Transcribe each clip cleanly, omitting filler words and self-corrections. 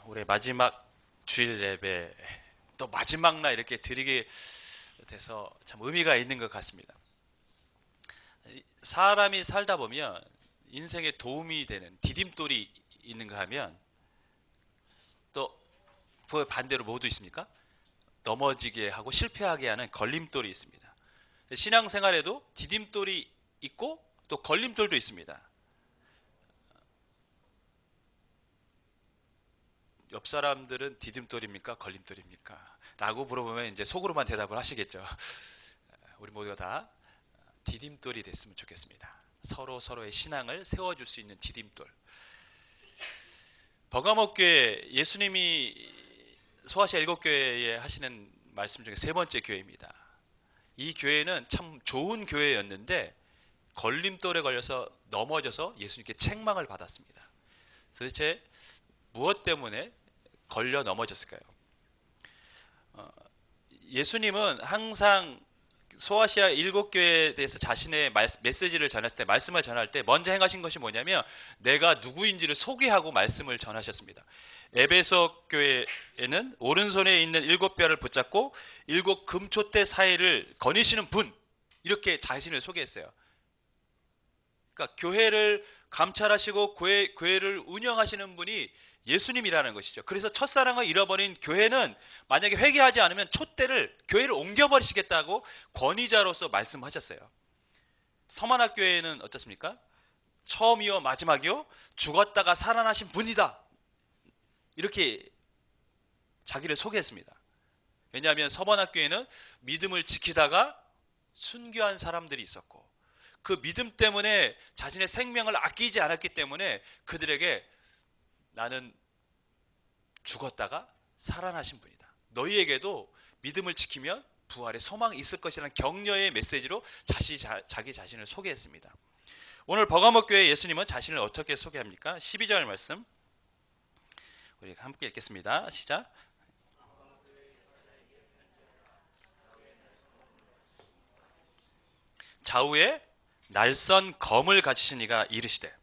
올해 마지막 주일 예배 또 마지막 날 이렇게 드리게 돼서 참 의미가 있는 것 같습니다. 사람이 살다 보면 인생에 도움이 되는 디딤돌이 있는가 하면 또 그 반대로 뭐도 있습니까? 넘어지게 하고 실패하게 하는 걸림돌이 있습니다. 신앙생활에도 디딤돌이 있고 또 걸림돌도 있습니다. 옆 사람들은 디딤돌입니까? 걸림돌입니까? 라고 물어보면 이제 속으로만 대답을 하시겠죠. 우리 모두가 다 디딤돌이 됐으면 좋겠습니다. 서로 서로의 신앙을 세워줄 수 있는 디딤돌. 버가모교회, 예수님이 소아시아 7교회에 하시는 말씀 중에 세 번째 교회입니다. 이 교회는 참 좋은 교회였는데 걸림돌에 걸려서 넘어져서 예수님께 책망을 받았습니다. 도대체 무엇 때문에 걸려 넘어졌을까요? 예수님은 항상 소아시아 7교회에 대해서 자신의 메시지를 전할 때, 말씀을 전할 때 먼저 행하신 것이 뭐냐면 내가 누구인지를 소개하고 말씀을 전하셨습니다. 에베소 교회에는 오른손에 있는 7뼈를 붙잡고 7 금초대 사이를 거니시는 분, 이렇게 자신을 소개했어요. 그러니까 교회를 감찰하시고 교회를 운영하시는 분이 예수님이라는 것이죠. 그래서 첫사랑을 잃어버린 교회는 만약에 회개하지 않으면 교회를 옮겨버리시겠다고 권위자로서 말씀하셨어요. 서만학교회는 어떻습니까? 처음이요 마지막이요 죽었다가 살아나신 분이다, 이렇게 자기를 소개했습니다. 왜냐하면 서만학교회는 믿음을 지키다가 순교한 사람들이 있었고 그 믿음 때문에 자신의 생명을 아끼지 않았기 때문에 그들에게 나는 죽었다가 살아나신 분이다, 너희에게도 믿음을 지키면 부활의 소망이 있을 것이라는 격려의 메시지로 자기 자신을 소개했습니다. 오늘 버가모교회 예수님은 자신을 어떻게 소개합니까? 12절 말씀 우리 함께 읽겠습니다. 시작. 좌우에 날선 검을 가지신 이가 이르시되.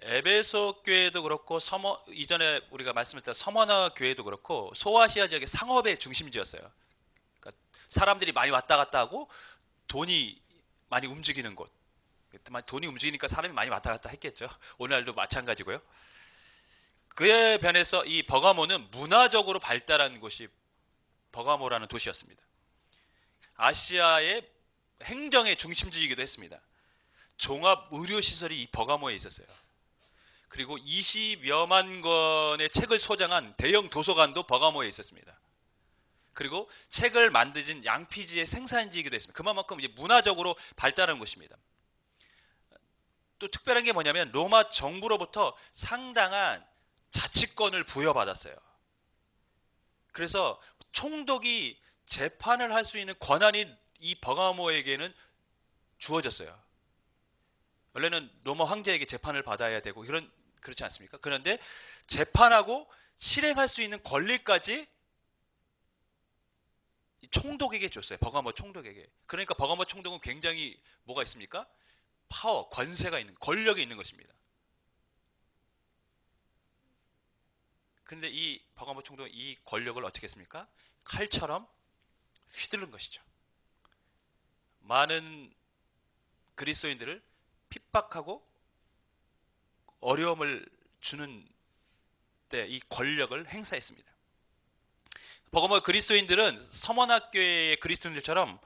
에베소 교회도 그렇고 이전에 우리가 말씀했던 서머나 교회도 그렇고 소아시아 지역의 상업의 중심지였어요. 그러니까 사람들이 많이 왔다 갔다 하고 돈이 많이 움직이는 곳. 돈이 움직이니까 사람이 많이 왔다 갔다 했겠죠. 오늘날도 마찬가지고요. 그에 반해서 이 버가모는 문화적으로 발달한 곳이 버가모라는 도시였습니다. 아시아의 행정의 중심지이기도 했습니다. 종합 의료시설이 이 버가모에 있었어요. 그리고 20여만 권의 책을 소장한 대형 도서관도 버가모에 있었습니다. 그리고 책을 만드신 양피지의 생산지이기도 했습니다. 그만큼 이제 문화적으로 발달한 곳입니다. 또 특별한 게 뭐냐면 로마 정부로부터 상당한 자치권을 부여받았어요. 그래서 총독이 재판을 할 수 있는 권한이 이 버가모에게는 주어졌어요. 원래는 로마 황제에게 재판을 받아야 되고 그렇지 않습니까? 그런데 재판하고 실행할 수 있는 권리까지 총독에게 줬어요. 버가모 총독에게. 그러니까 버가모 총독은 굉장히 뭐가 있습니까? 파워, 권세가 있는, 권력이 있는 것입니다. 그런데 이 버가모 총독은 이 권력을 어떻게 했습니까? 칼처럼 휘두른 것이죠. 많은 그리스도인들을 핍박하고 어려움을 주는 때 이 권력을 행사했습니다. 버가모 그리스도인들은 서머나교회의 그리스도인들처럼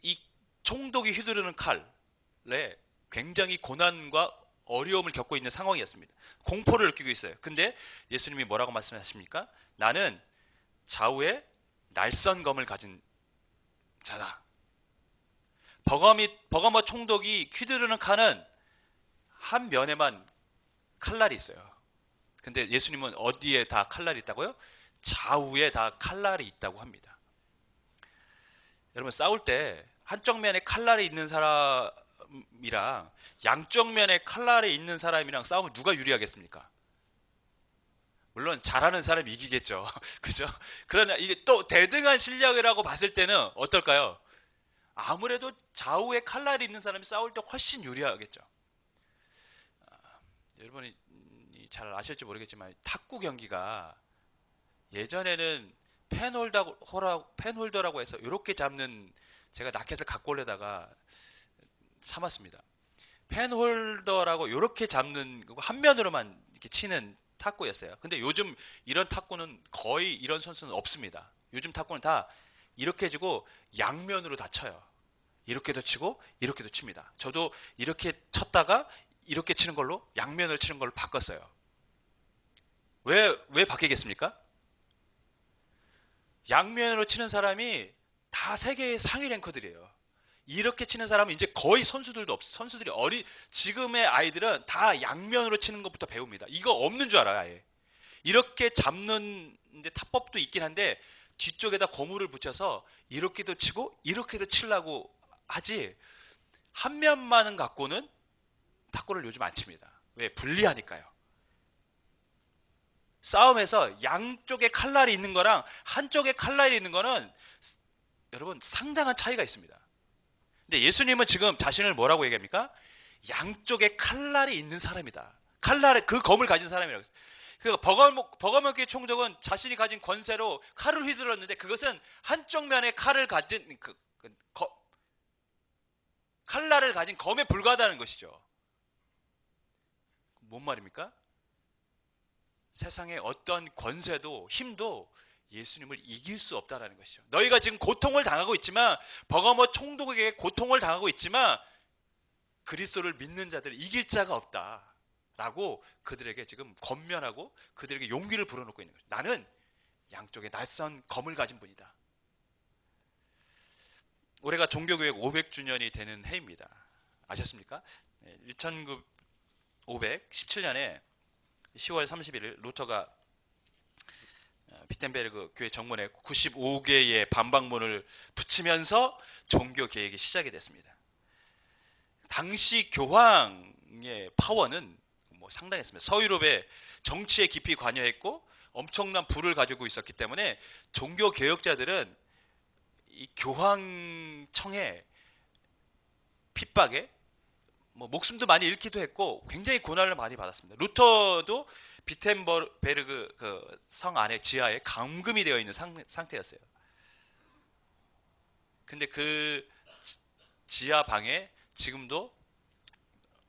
이 총독이 휘두르는 칼에 굉장히 고난과 어려움을 겪고 있는 상황이었습니다. 공포를 느끼고 있어요. 근데 예수님이 뭐라고 말씀하십니까? 나는 좌우에 날선 검을 가진 자다. 버가모 총독이 휘두르는 칼은 한 면에만 칼날이 있어요. 근데 예수님은 어디에 다 칼날이 있다고요? 좌우에 다 칼날이 있다고 합니다. 여러분, 싸울 때 한쪽 면에 칼날이 있는 사람이랑 양쪽 면에 칼날이 있는 사람이랑 싸우면 누가 유리하겠습니까? 물론 잘하는 사람이 이기겠죠. 그죠? 그러나 이게 또 대등한 실력이라고 봤을 때는 어떨까요? 아무래도 좌우에 칼날이 있는 사람이 싸울 때 훨씬 유리하겠죠. 여러분이 잘 아실지 모르겠지만 탁구 경기가 예전에는 펜홀더라고 해서 이렇게 잡는, 제가 라켓을 갖고 오려다가 삼았습니다. 펜홀더라고 이렇게 잡는 한 면으로만 이렇게 치는 탁구였어요. 근데 요즘 이런 탁구는 거의 이런 선수는 없습니다. 요즘 탁구는 다 이렇게 지고 양면으로 다 쳐요. 이렇게도 치고 이렇게도 칩니다. 저도 이렇게 쳤다가 이렇게 치는 걸로, 양면을 치는 걸로 바꿨어요. 왜 바뀌겠습니까? 양면으로 치는 사람이 다 세계의 상위 랭커들이에요. 이렇게 치는 사람은 이제 거의 선수들도 없어. 선수들이 지금의 아이들은 다 양면으로 치는 것부터 배웁니다. 이거 없는 줄 알아요, 아예. 이렇게 잡는 데 타법도 있긴 한데 뒤쪽에다 고무를 붙여서 이렇게도 치고 이렇게도 치려고 하지, 한 면만은 갖고는 탁구를 요즘 안 칩니다. 왜? 불리하니까요. 싸움에서 양쪽에 칼날이 있는 거랑 한쪽에 칼날이 있는 거는 여러분 상당한 차이가 있습니다. 근데 예수님은 지금 자신을 뭐라고 얘기합니까? 양쪽에 칼날이 있는 사람이다. 칼날의 그 검을 가진 사람이라고 했어요. 그러니까 버거목의 총독은 자신이 가진 권세로 칼을 휘둘렀는데 그것은 한쪽 면에 칼을 가진 칼날을 가진 검에 불과하다는 것이죠. 뭔 말입니까? 세상의 어떤 권세도 힘도 예수님을 이길 수 없다라는 것이죠. 너희가 지금 고통을 당하고 있지만, 버거모 총독에게 고통을 당하고 있지만 그리스도를 믿는 자들을 이길 자가 없다라고 그들에게 지금 권면하고 그들에게 용기를 불어넣고 있는 거죠. 나는 양쪽에 낯선 검을 가진 분이다. 올해가 종교교육 500주년이 되는 해입니다. 아셨습니까? 1517년에 10월 31일 루터가 비텐베르그 교회 정문에 95개의 반박문을 붙이면서 종교 개혁이 시작이 됐습니다. 당시 교황의 파워는 상당했습니다. 서유럽의 정치에 깊이 관여했고 엄청난 부를 가지고 있었기 때문에 종교 개혁자들은 이 교황청의 핍박에 목숨도 많이 잃기도 했고 굉장히 고난을 많이 받았습니다. 루터도 비텐베르그 그 성 안에 지하에 감금이 되어 있는 상태였어요. 근데 그 지하 방에 지금도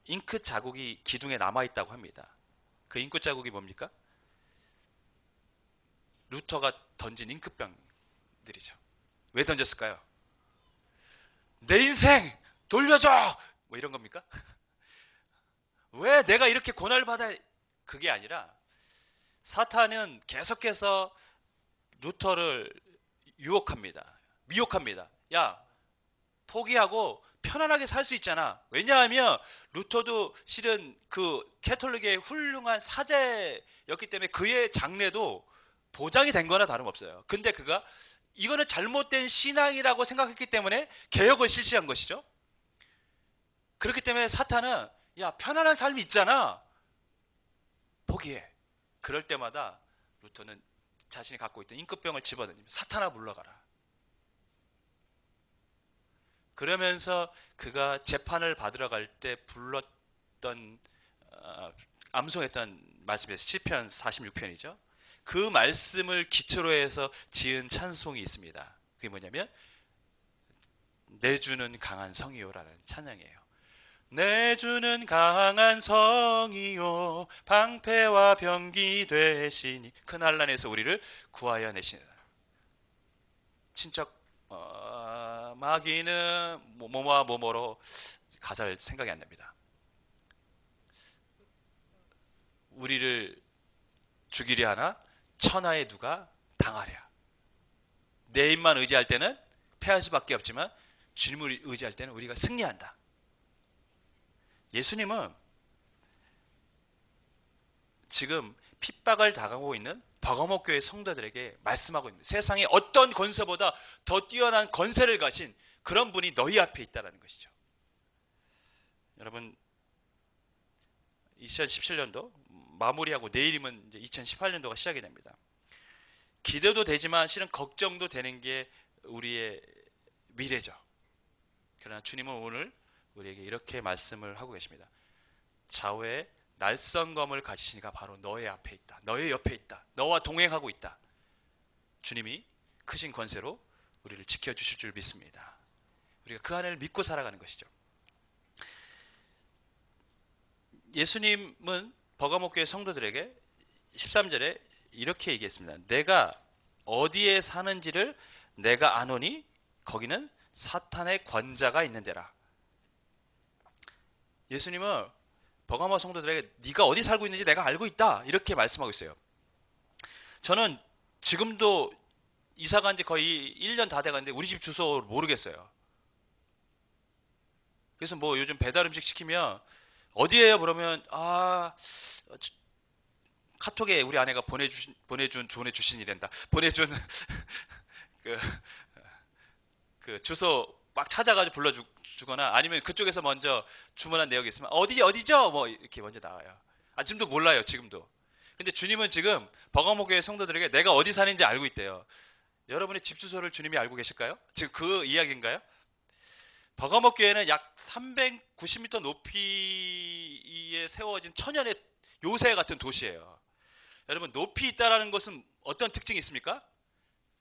잉크 자국이 기둥에 남아 있다고 합니다. 그 잉크 자국이 뭡니까? 루터가 던진 잉크병들이죠. 왜 던졌을까요? 내 인생 돌려줘! 뭐 이런 겁니까? 왜 내가 이렇게 고난을 받아? 그게 아니라 사탄은 계속해서 루터를 유혹합니다. 미혹합니다. 야, 포기하고 편안하게 살 수 있잖아. 왜냐하면 루터도 실은 그 캐톨릭의 훌륭한 사제였기 때문에 그의 장래도 보장이 된 거나 다름없어요. 근데 그가 이거는 잘못된 신앙이라고 생각했기 때문에 개혁을 실시한 것이죠. 그렇기 때문에 사탄은 야, 편안한 삶이 있잖아. 포기해. 그럴 때마다 루터는 자신이 갖고 있던 잉크병을 집어던지면 사탄아 물러가라. 그러면서 그가 재판을 받으러 갈 때 불렀던 암송했던 말씀에서 시편 46편이죠. 그 말씀을 기초로 해서 지은 찬송이 있습니다. 그게 뭐냐면 내 주는 강한 성이요라는 찬양이에요. 내 주는 강한 성이요 방패와 병기 되시니 큰 환난에서 우리를 구하여 내시느라. 친척 마귀는 뭐뭐와 뭐뭐로 가사를 생각이 안 납니다. 우리를 죽이려 하나 천하에 누가 당하랴. 내 힘만 의지할 때는 패할 수밖에 없지만 주님을 의지할 때는 우리가 승리한다. 예수님은 지금 핍박을 당하고 있는 버거모 교회 성도들에게 말씀하고 있습니다. 세상에 어떤 권세보다 더 뛰어난 권세를 가진 그런 분이 너희 앞에 있다는 것이죠. 여러분 2017년도 마무리하고 내일이면 이제 2018년도가 시작이 됩니다. 기대도 되지만 실은 걱정도 되는 게 우리의 미래죠. 그러나 주님은 오늘 우리에게 이렇게 말씀을 하고 계십니다. 좌우에 날성검을 가지시니가 바로 너의 앞에 있다. 너의 옆에 있다. 너와 동행하고 있다. 주님이 크신 권세로 우리를 지켜주실 줄 믿습니다. 우리가 그 하나님을 믿고 살아가는 것이죠. 예수님은 버가모 교회 성도들에게 13절에 이렇게 얘기했습니다. 내가 어디에 사는지를 내가 아노니 거기는 사탄의 권자가 있는 데라. 예수님은 버가모 성도들에게 네가 어디 살고 있는지 내가 알고 있다 이렇게 말씀하고 있어요. 저는 지금도 이사 간 지 거의 1년 다 돼가는데 우리 집 주소 모르겠어요. 그래서 뭐 요즘 배달 음식 시키면 어디에요? 그러면 카톡에 우리 아내가 보내주신 이란다. 보내준 그, 그 주소 막 찾아가지고 불러주거나 아니면 그쪽에서 먼저 주문한 내역이 있으면 어디죠? 뭐 이렇게 먼저 나와요. 지금도 몰라요. 지금도. 근데 주님은 지금 버가모 교회 성도들에게 내가 어디 사는지 알고 있대요. 여러분의 집 주소를 주님이 알고 계실까요? 지금 그 이야기인가요? 버가모 교회는 약 390m 높이에 세워진 천연의 요새 같은 도시예요. 여러분, 높이 있다라는 것은 어떤 특징이 있습니까?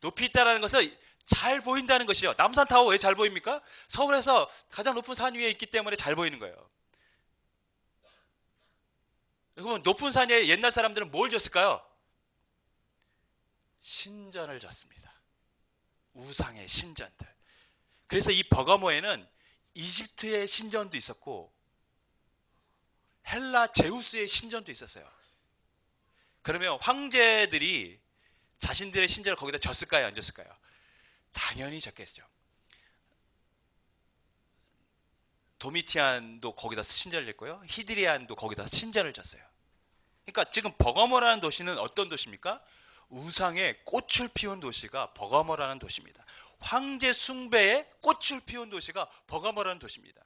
높이 있다라는 것은 잘 보인다는 것이요. 남산타워 왜 잘 보입니까? 서울에서 가장 높은 산 위에 있기 때문에 잘 보이는 거예요. 그러면 높은 산 위에 옛날 사람들은 뭘 졌을까요? 신전을 졌습니다. 우상의 신전들. 그래서 이 버가모에는 이집트의 신전도 있었고 헬라 제우스의 신전도 있었어요. 그러면 황제들이 자신들의 신전을 거기다 졌을까요? 안 졌을까요? 당연히 졌겠죠. 도미티안도 거기다 신전을 졌고요. 히드리안도 거기다 신전을 졌어요. 그러니까 지금 버가모라는 도시는 어떤 도시입니까? 우상의 꽃을 피운 도시가 버가모라는 도시입니다. 황제 숭배의 꽃을 피운 도시가 버가모라는 도시입니다.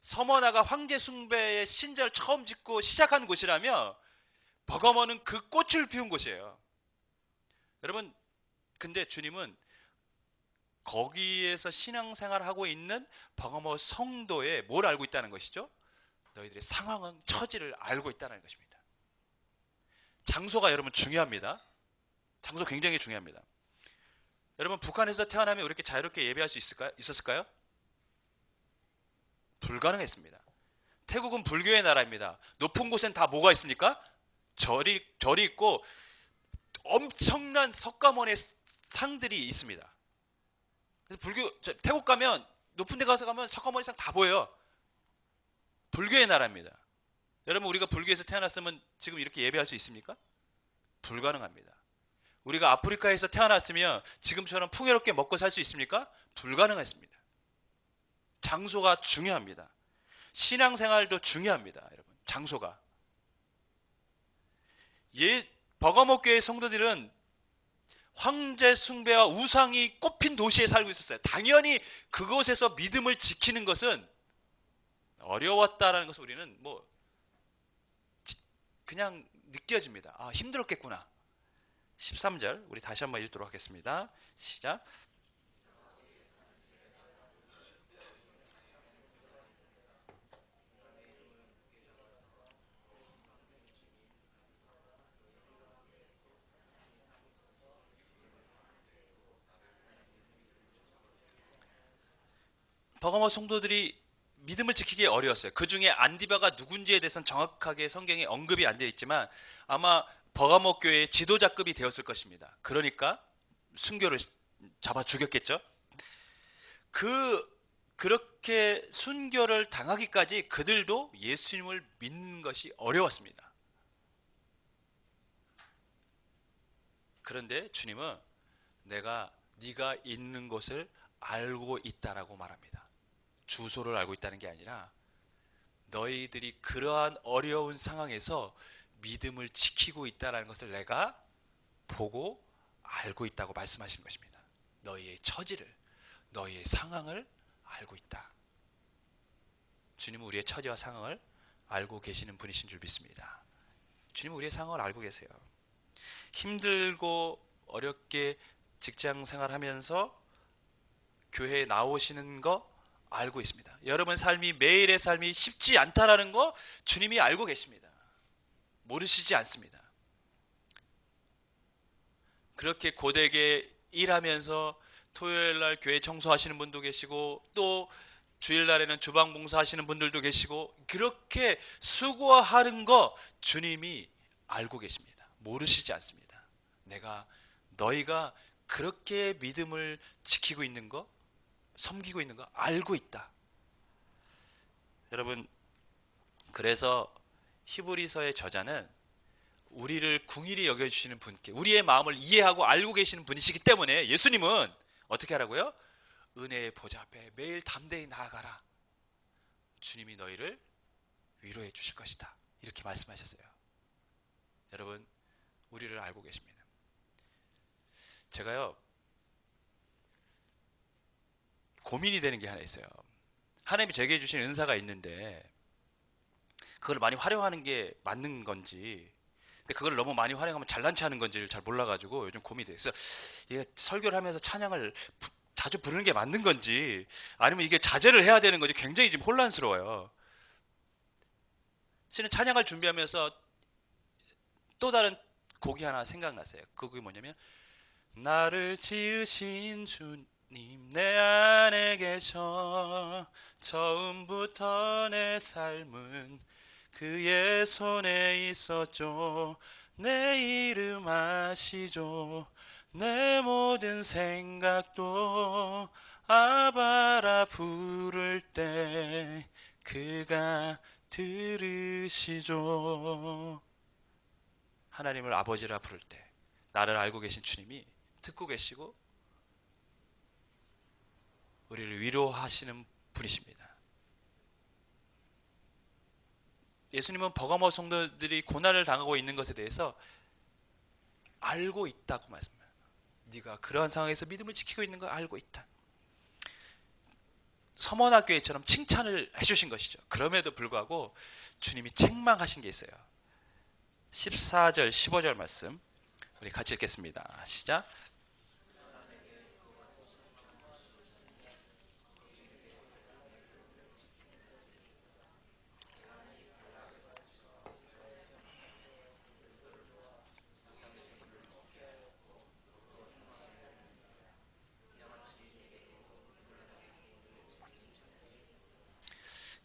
서머나가 황제 숭배의 신전을 처음 짓고 시작한 곳이라면 버가모는 그 꽃을 피운 곳이에요. 여러분, 근데 주님은 거기에서 신앙생활을 하고 있는 버가모 성도의 뭘 알고 있다는 것이죠? 너희들의 상황은 처지를 알고 있다는 것입니다. 장소가 여러분 중요합니다. 장소 굉장히 중요합니다. 여러분, 북한에서 태어나면 이렇게 자유롭게 예배할 수 있었을까요? 불가능했습니다. 태국은 불교의 나라입니다. 높은 곳엔 다 뭐가 있습니까? 절이 있고 엄청난 석가모니 상들이 있습니다. 그래서 태국 가면 높은 데 가면 석가모니 상 다 보여요. 불교의 나라입니다. 여러분, 우리가 불교에서 태어났으면 지금 이렇게 예배할 수 있습니까? 불가능합니다. 우리가 아프리카에서 태어났으면 지금처럼 풍요롭게 먹고 살 수 있습니까? 불가능했습니다. 장소가 중요합니다. 신앙생활도 중요합니다. 여러분, 장소가. 버가모 교회 성도들은 황제 숭배와 우상이 꼽힌 도시에 살고 있었어요. 당연히 그곳에서 믿음을 지키는 것은 어려웠다라는 것을 우리는 그냥 느껴집니다. 힘들었겠구나. 13절 우리 다시 한번 읽도록 하겠습니다. 시작. 버가모 성도들이 믿음을 지키기 어려웠어요. 그 중에 안디바가 누군지에 대해서는 정확하게 성경에 언급이 안 되어 있지만 아마 버가모 교회의 지도자급이 되었을 것입니다. 그러니까 순교를 잡아 죽였겠죠. 그렇게 순교를 당하기까지 그들도 예수님을 믿는 것이 어려웠습니다. 그런데 주님은 네가 있는 곳을 알고 있다라고 말합니다. 주소를 알고 있다는 게 아니라 너희들이 그러한 어려운 상황에서 믿음을 지키고 있다는 것을 내가 보고 알고 있다고 말씀하신 것입니다. 너희의 처지를, 너희의 상황을 알고 있다. 주님은 우리의 처지와 상황을 알고 계시는 분이신 줄 믿습니다. 주님은 우리의 상황을 알고 계세요. 힘들고 어렵게 직장 생활하면서 교회에 나오시는 거 알고 있습니다. 여러분 삶이 매일의 삶이 쉽지 않다라는 거 주님이 알고 계십니다. 모르시지 않습니다. 그렇게 고되게 일하면서 토요일 날 교회 청소하시는 분도 계시고 또 주일날에는 주방 봉사하시는 분들도 계시고 그렇게 수고하는 거 주님이 알고 계십니다. 모르시지 않습니다. 너희가 그렇게 믿음을 지키고 있는 거, 섬기고 있는 거 알고 있다. 여러분, 그래서 히브리서의 저자는 우리를 궁일이 여겨주시는 분께 우리의 마음을 이해하고 알고 계시는 분이시기 때문에 예수님은 어떻게 하라고요? 은혜의 보좌 앞에 매일 담대히 나아가라. 주님이 너희를 위로해 주실 것이다. 이렇게 말씀하셨어요. 여러분, 우리를 알고 계십니다. 제가요, 고민이 되는 게 하나 있어요. 하나님이 제게 주신 은사가 있는데 그걸 많이 활용하는 게 맞는 건지, 근데 그걸 너무 많이 활용하면 잘난 체 하는 건지를 잘 몰라가지고 요즘 고민이 돼요. 그래서 이게 설교를 하면서 찬양을 자주 부르는 게 맞는 건지 아니면 이게 자제를 해야 되는 건지 굉장히 지금 혼란스러워요. 실은 찬양을 준비하면서 또 다른 곡이 하나 생각났어요. 그 곡이 뭐냐면 나를 지으신 주님 내 안에 계셔 처음부터 내 삶은 그의 손에 있었죠. 내 이름 아시죠. 내 모든 생각도 아바라 부를 때 그가 들으시죠. 하나님을 아버지라 부를 때 나를 알고 계신 주님이 듣고 계시고 우리를 위로하시는 분이십니다. 예수님은 버가모 성도들이 고난을 당하고 있는 것에 대해서 알고 있다고 말씀해요. 네가 그러한 상황에서 믿음을 지키고 있는 걸 알고 있다. 서머나교회처럼 칭찬을 해주신 것이죠. 그럼에도 불구하고 주님이 책망하신 게 있어요. 14절 15절 말씀 우리 같이 읽겠습니다. 시작.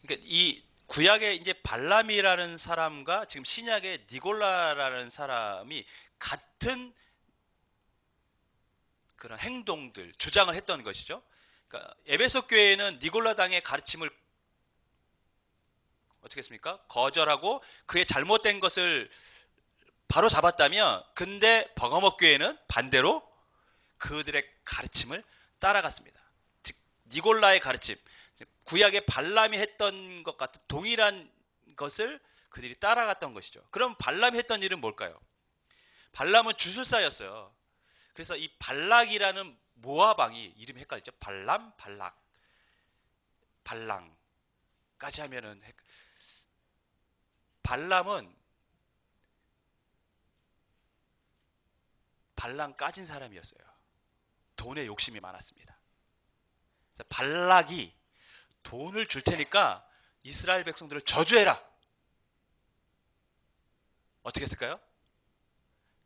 그러니까 이 구약의 이제 발람이라는 사람과 지금 신약의 니골라라는 사람이 같은 그런 행동들, 주장을 했던 것이죠. 그러니까 에베소 교회는 니골라 당의 가르침을 어떻게 했습니까? 거절하고 그의 잘못된 것을 바로 잡았다면, 근데 버가모 교회는 반대로 그들의 가르침을 따라갔습니다. 즉 니골라의 가르침, 구약의 발람이 했던 것 같은 동일한 것을 그들이 따라갔던 것이죠. 그럼 발람이 했던 일은 뭘까요? 발람은 주술사였어요. 그래서 이 발락이라는 모압 왕이 이름이 헷갈리죠. 발람, 발락, 발랑까지 하면은 발람은 발랑 까진 사람이었어요. 돈에 욕심이 많았습니다. 그래서 발락이 돈을 줄 테니까 이스라엘 백성들을 저주해라. 어떻게 했을까요?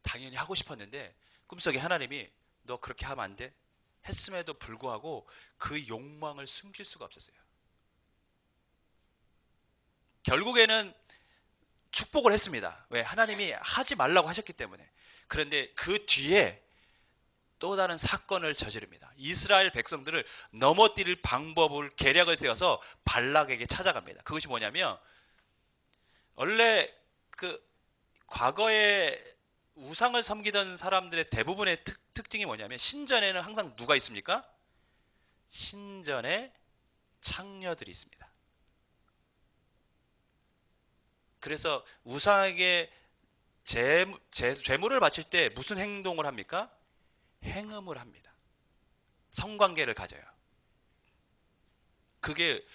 당연히 하고 싶었는데 꿈속에 하나님이 너 그렇게 하면 안 돼? 했음에도 불구하고 그 욕망을 숨길 수가 없었어요. 결국에는 축복을 했습니다. 왜? 하나님이 하지 말라고 하셨기 때문에. 그런데 그 뒤에 또 다른 사건을 저지릅니다. 이스라엘 백성들을 넘어뜨릴 방법을 계략을 세워서 발락에게 찾아갑니다. 그것이 뭐냐면, 원래 그 과거에 우상을 섬기던 사람들의 대부분의 특징이 뭐냐면, 신전에는 항상 누가 있습니까? 신전에 창녀들이 있습니다. 그래서 우상에게 제물을 바칠 때 무슨 행동을 합니까? 행음을 합니다. 성관계를 가져요. 그게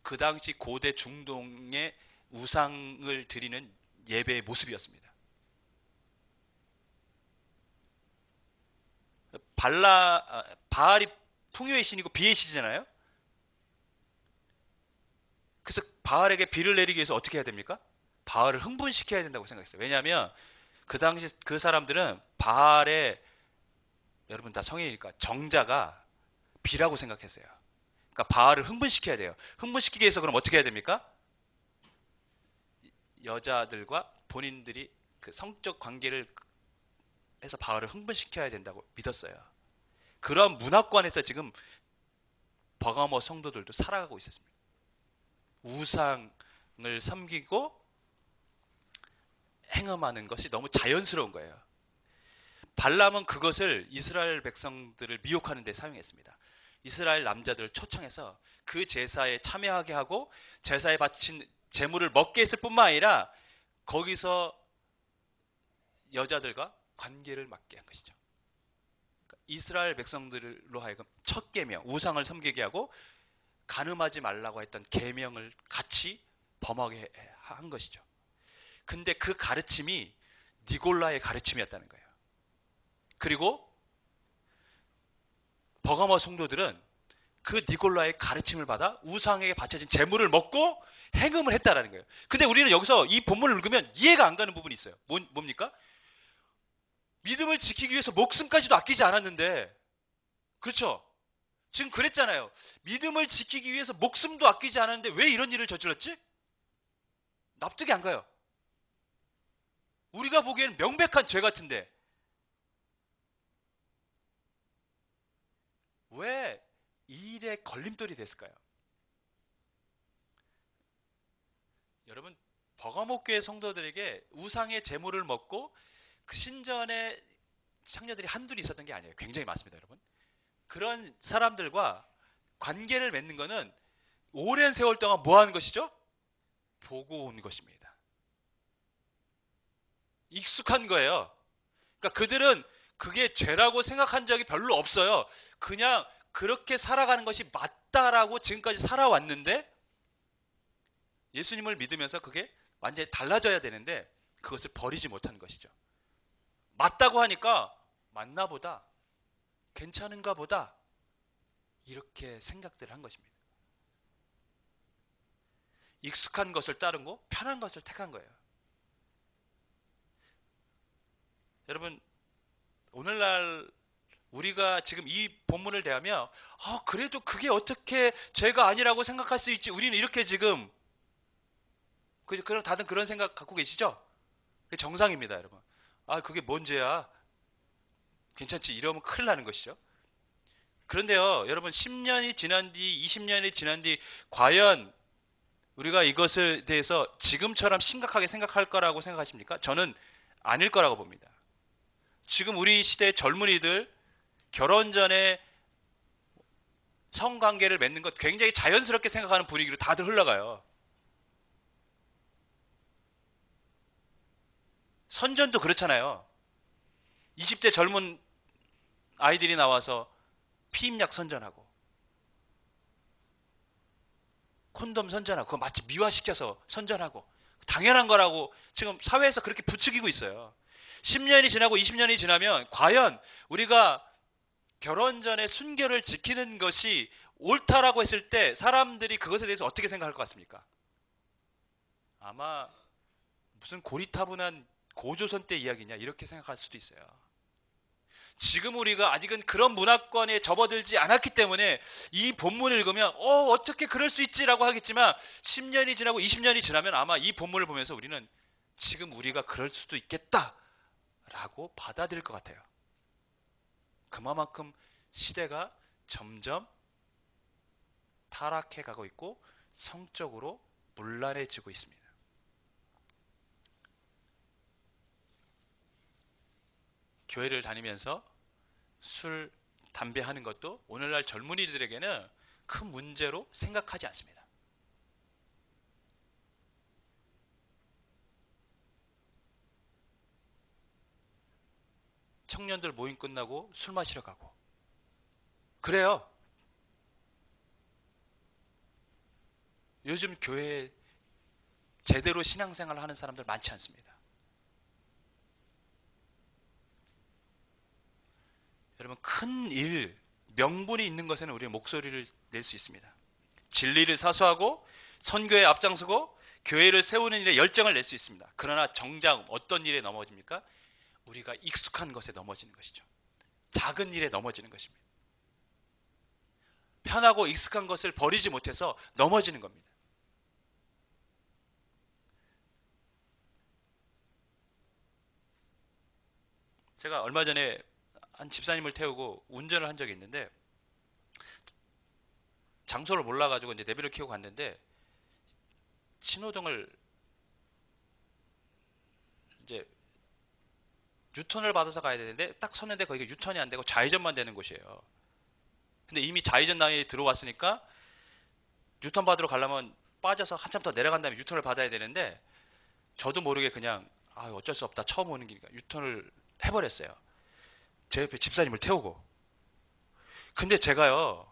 그 당시 고대 중동의 우상을 드리는 예배의 모습이었습니다. 바알이 풍요의 신이고 비의 신이잖아요. 그래서 바알에게 비를 내리기 위해서 어떻게 해야 됩니까? 바알을 흥분시켜야 된다고 생각했어요. 왜냐하면 그 당시 그 사람들은 바알의, 여러분 다 성인이니까, 정자가 비라고 생각했어요. 그러니까 바알을 흥분시켜야 돼요. 흥분시키기 위해서 그럼 어떻게 해야 됩니까? 여자들과 본인들이 그 성적 관계를 해서 바알을 흥분시켜야 된다고 믿었어요. 그런 문화권에서 지금 버가모 성도들도 살아가고 있었습니다. 우상을 섬기고 행음하는 것이 너무 자연스러운 거예요. 발람은 그것을 이스라엘 백성들을 미혹하는 데 사용했습니다. 이스라엘 남자들을 초청해서 그 제사에 참여하게 하고 제사에 바친 제물을 먹게 했을 뿐만 아니라 거기서 여자들과 관계를 맺게 한 것이죠. 이스라엘 백성들로 하여금 첫 계명, 우상을 섬기게 하고 간음하지 말라고 했던 계명을 같이 범하게 한 것이죠. 근데 그 가르침이 니골라의 가르침이었다는 거예요. 그리고 버가모 성도들은 그 니골라의 가르침을 받아 우상에게 바쳐진 제물을 먹고 행음을 했다라는 거예요. 근데 우리는 여기서 이 본문을 읽으면 이해가 안 가는 부분이 있어요. 뭡니까? 믿음을 지키기 위해서 목숨까지도 아끼지 않았는데, 그렇죠? 지금 그랬잖아요. 믿음을 지키기 위해서 목숨도 아끼지 않았는데 왜 이런 일을 저질렀지? 납득이 안 가요. 우리가 보기에는 명백한 죄 같은데 왜 이 일에 걸림돌이 됐을까요? 여러분, 버가모 교회 성도들에게 우상의 제물을 먹고 그 신전에 창녀들이 한둘이 있었던 게 아니에요. 굉장히 많습니다, 여러분. 그런 사람들과 관계를 맺는 것은 오랜 세월 동안 뭐 하는 것이죠? 보고 온 것입니다. 익숙한 거예요. 그러니까 그들은 그게 죄라고 생각한 적이 별로 없어요. 그냥 그렇게 살아가는 것이 맞다라고 지금까지 살아왔는데 예수님을 믿으면서 그게 완전히 달라져야 되는데 그것을 버리지 못한 것이죠. 맞다고 하니까 맞나 보다, 괜찮은가 보다, 이렇게 생각들을 한 것입니다. 익숙한 것을 따르고 편한 것을 택한 거예요. 여러분, 오늘날 우리가 지금 이 본문을 대하며 그래도 그게 어떻게 죄가 아니라고 생각할 수 있지, 우리는 이렇게 지금 다들 그런 생각 갖고 계시죠? 그게 정상입니다, 여러분. 그게 뭔 죄야? 괜찮지? 이러면 큰일 나는 것이죠. 그런데요, 여러분, 10년이 지난 뒤, 20년이 지난 뒤 과연 우리가 이것에 대해서 지금처럼 심각하게 생각할 거라고 생각하십니까? 저는 아닐 거라고 봅니다. 지금 우리 시대의 젊은이들 결혼 전에 성관계를 맺는 것 굉장히 자연스럽게 생각하는 분위기로 다들 흘러가요. 선전도 그렇잖아요. 20대 젊은 아이들이 나와서 피임약 선전하고 콘돔 선전하고 그거 마치 미화시켜서 선전하고 당연한 거라고 지금 사회에서 그렇게 부추기고 있어요. 10년이 지나고 20년이 지나면 과연 우리가 결혼 전에 순결을 지키는 것이 옳다라고 했을 때 사람들이 그것에 대해서 어떻게 생각할 것 같습니까? 아마 무슨 고리타분한 고조선 때 이야기냐 이렇게 생각할 수도 있어요. 지금 우리가 아직은 그런 문화권에 접어들지 않았기 때문에 이 본문을 읽으면 어떻게 그럴 수 있지라고 하겠지만 10년이 지나고 20년이 지나면 아마 이 본문을 보면서 우리는 지금 우리가 그럴 수도 있겠다라고 받아들일 것 같아요. 그만큼 시대가 점점 타락해 가고 있고 성적으로 문란해지고 있습니다. 교회를 다니면서 술, 담배 하는 것도 오늘날 젊은이들에게는 큰 문제로 생각하지 않습니다. 청년들 모임 끝나고 술 마시러 가고 그래요. 요즘 교회에 제대로 신앙생활을 하는 사람들 많지 않습니다. 여러분, 큰 일, 명분이 있는 것에는 우리의 목소리를 낼 수 있습니다. 진리를 사수하고 선교에 앞장서고 교회를 세우는 일에 열정을 낼 수 있습니다. 그러나 정작 어떤 일에 넘어집니까? 우리가 익숙한 것에 넘어지는 것이죠. 작은 일에 넘어지는 것입니다. 편하고 익숙한 것을 버리지 못해서 넘어지는 겁니다. 제가 얼마 전에 한 집사님을 태우고 운전을 한 적이 있는데, 장소를 몰라가지고 이제 내비를 켜고 갔는데, 신호등을 이제 유턴을 받아서 가야 되는데 딱 섰는데 거기가 유턴이 안 되고 좌회전만 되는 곳이에요. 근데 이미 좌회전 라인에 들어왔으니까 유턴 받으러 가려면 빠져서 한참 더 내려간 다음에 유턴을 받아야 되는데, 저도 모르게 그냥 어쩔 수 없다, 처음 오는 길이니까 유턴을 해버렸어요. 제 옆에 집사님을 태우고. 근데 제가요,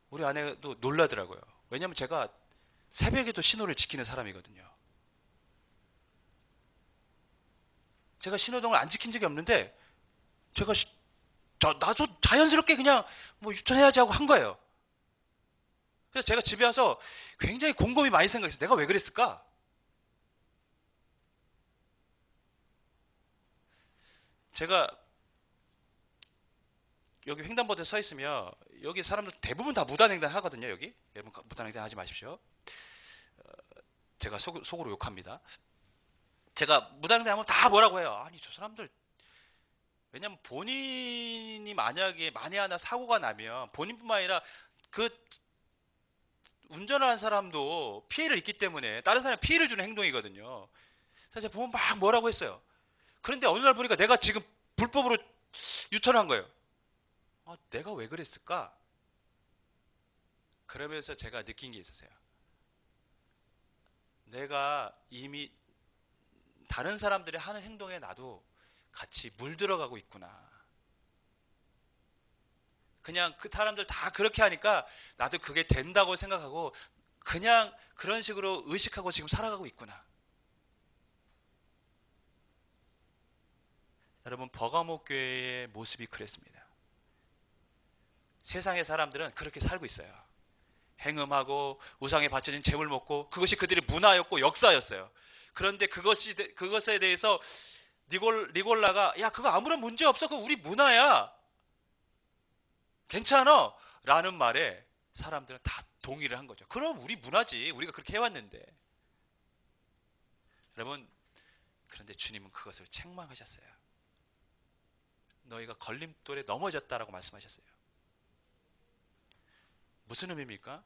우리 아내도 놀라더라고요. 왜냐면 제가 새벽에도 신호를 지키는 사람이거든요. 제가 신호등을 안 지킨 적이 없는데, 제가 나도 자연스럽게 그냥 뭐 유턴해야지 하고 한 거예요. 그래서 제가 집에 와서 굉장히 곰곰이 많이 생각했어요. 내가 왜 그랬을까? 제가 여기 횡단보도에 서 있으면 여기 사람들 대부분 다 무단횡단 하거든요. 여기 여러분 무단횡단 하지 마십시오. 제가 속으로 욕합니다. 제가 무단횡단하면 다 뭐라고 해요. 아니 저 사람들, 왜냐면 본인이 만약에 만에 하나 사고가 나면 본인뿐만 아니라 그 운전을 한 사람도 피해를 입기 때문에 다른 사람에 피해를 주는 행동이거든요. 그래서 제가 보면 막 뭐라고 했어요. 그런데 어느 날 보니까 내가 지금 불법으로 유턴을 한 거예요. 내가 왜 그랬을까? 그러면서 제가 느낀 게 있었어요. 내가 이미 다른 사람들이 하는 행동에 나도 같이 물들어가고 있구나. 그냥 그 사람들 다 그렇게 하니까 나도 그게 된다고 생각하고 그냥 그런 식으로 의식하고 지금 살아가고 있구나. 여러분, 버가모 교회의 모습이 그랬습니다. 세상의 사람들은 그렇게 살고 있어요. 행음하고 우상에 바쳐진 재물 먹고, 그것이 그들의 문화였고 역사였어요. 그런데 그것에 대해서 니골라가 야 그거 아무런 문제 없어, 그거 우리 문화야, 괜찮아 라는 말에 사람들은 다 동의를 한 거죠. 그럼 우리 문화지, 우리가 그렇게 해왔는데. 여러분, 그런데 주님은 그것을 책망하셨어요. 너희가 걸림돌에 넘어졌다라고 말씀하셨어요. 무슨 의미입니까?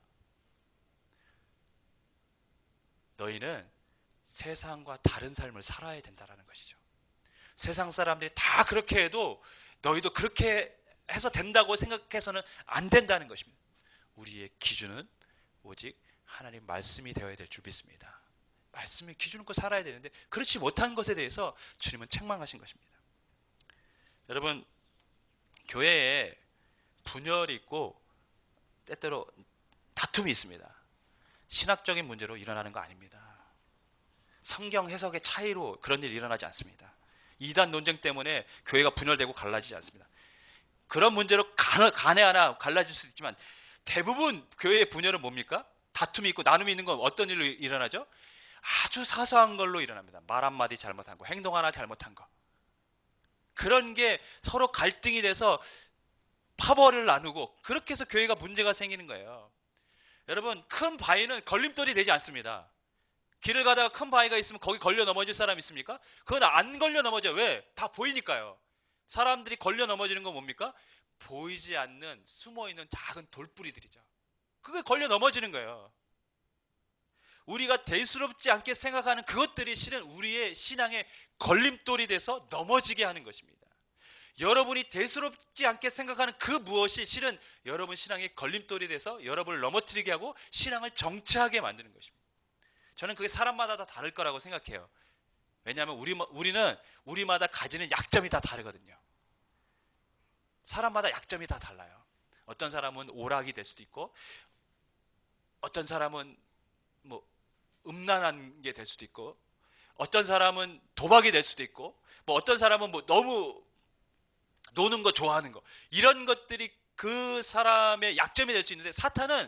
너희는 세상과 다른 삶을 살아야 된다는 것이죠. 세상 사람들이 다 그렇게 해도 너희도 그렇게 해서 된다고 생각해서는 안 된다는 것입니다. 우리의 기준은 오직 하나님 말씀이 되어야 될 줄 믿습니다. 말씀의 기준을 고 살아야 되는데 그렇지 못한 것에 대해서 주님은 책망하신 것입니다. 여러분, 교회에 분열이 있고 때때로 다툼이 있습니다. 신학적인 문제로 일어나는 거 아닙니다. 성경 해석의 차이로 그런 일이 일어나지 않습니다. 이단 논쟁 때문에 교회가 분열되고 갈라지지 않습니다. 그런 문제로 간에 하나 갈라질 수도 있지만 대부분 교회의 분열은 뭡니까? 다툼이 있고 나눔이 있는 건 어떤 일로 일어나죠? 아주 사소한 걸로 일어납니다. 말 한마디 잘못한 거, 행동 하나 잘못한 거. 그런 게 서로 갈등이 돼서 파벌을 나누고 그렇게 해서 교회가 문제가 생기는 거예요. 여러분, 큰 바위는 걸림돌이 되지 않습니다. 길을 가다가 큰 바위가 있으면 거기 걸려 넘어질 사람 있습니까? 그건 안 걸려 넘어져요. 왜? 다 보이니까요. 사람들이 걸려 넘어지는 건 뭡니까? 보이지 않는 숨어있는 작은 돌뿌리들이죠. 그게 걸려 넘어지는 거예요. 우리가 대수롭지 않게 생각하는 그것들이 실은 우리의 신앙의 걸림돌이 돼서 넘어지게 하는 것입니다. 여러분이 대수롭지 않게 생각하는 그 무엇이 실은 여러분 신앙의 걸림돌이 돼서 여러분을 넘어뜨리게 하고 신앙을 정체하게 만드는 것입니다. 저는 그게 사람마다 다 다를 거라고 생각해요. 왜냐하면 우리는 우리마다 가지는 약점이 다 다르거든요. 사람마다 약점이 다 달라요. 어떤 사람은 오락이 될 수도 있고, 어떤 사람은 뭐 음란한 게 될 수도 있고, 어떤 사람은 도박이 될 수도 있고, 뭐 어떤 사람은 뭐 너무 노는 거 좋아하는 거, 이런 것들이 그 사람의 약점이 될 수 있는데, 사탄은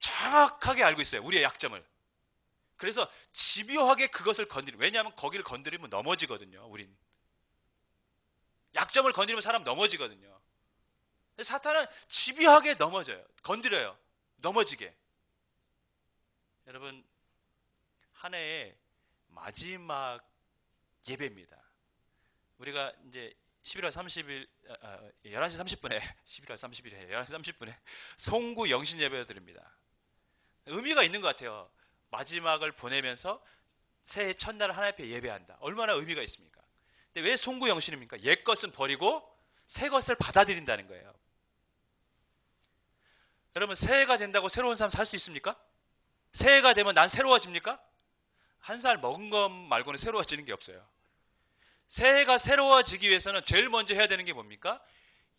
정확하게 알고 있어요. 우리의 약점을. 그래서 집요하게 그것을 건드리면, 왜냐하면 거기를 건드리면 넘어지거든요. 우린 약점을 건드리면 사람 넘어지거든요. 사탄은 집요하게 넘어져요. 건드려요. 넘어지게. 여러분, 한 해의 마지막 예배입니다. 우리가 이제 11월 30일 11시 30분에 11월 30일에 11시 30분에 송구 영신 예배를 드립니다. 의미가 있는 것 같아요. 마지막을 보내면서 새해 첫날 하나님 앞에 예배한다. 얼마나 의미가 있습니까? 근데 왜 송구 영신입니까? 옛 것은 버리고 새 것을 받아들인다는 거예요. 여러분, 새해가 된다고 새로운 삶 살 수 있습니까? 새해가 되면 난 새로워집니까? 한 살 먹은 것 말고는 새로워지는 게 없어요. 새해가 새로워지기 위해서는 제일 먼저 해야 되는 게 뭡니까?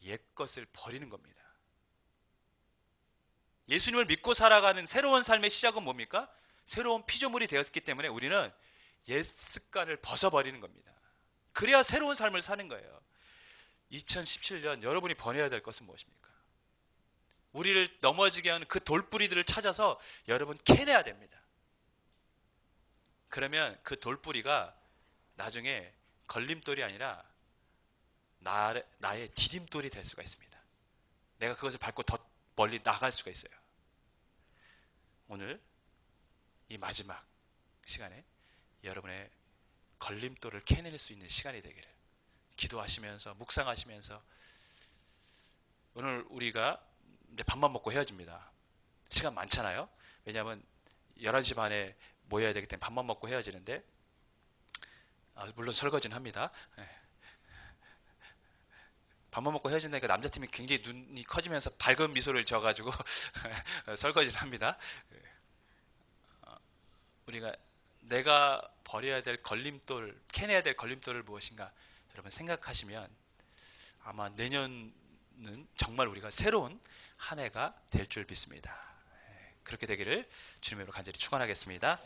옛 것을 버리는 겁니다. 예수님을 믿고 살아가는 새로운 삶의 시작은 뭡니까? 새로운 피조물이 되었기 때문에 우리는 옛 습관을 벗어버리는 겁니다. 그래야 새로운 삶을 사는 거예요. 2017년 여러분이 번해야 될 것은 무엇입니까? 우리를 넘어지게 하는 그 돌뿌리들을 찾아서 여러분 캐내야 됩니다. 그러면 그 돌뿌리가 나중에 걸림돌이 아니라 나의 디딤돌이 될 수가 있습니다. 내가 그것을 밟고 더 멀리 나갈 수가 있어요. 오늘 이 마지막 시간에 여러분의 걸림돌을 캐낼 수 있는 시간이 되기를 기도하시면서 묵상하시면서, 오늘 우리가 이제 밥만 먹고 헤어집니다. 시간 많잖아요. 왜냐하면 11시 반에 모여야 되기 때문에 밥만 먹고 헤어지는데, 물론 설거지는 합니다. 밥만 먹고 헤어진다니까 남자팀이 굉장히 눈이 커지면서 밝은 미소를 지어가지고 설거지를 합니다. 우리가 내가 버려야 될 걸림돌, 캐내야 될 걸림돌을 무엇인가 여러분 생각하시면 아마 내년은 정말 우리가 새로운 한 해가 될 줄 믿습니다. 그렇게 되기를 주님으로 간절히 축원하겠습니다.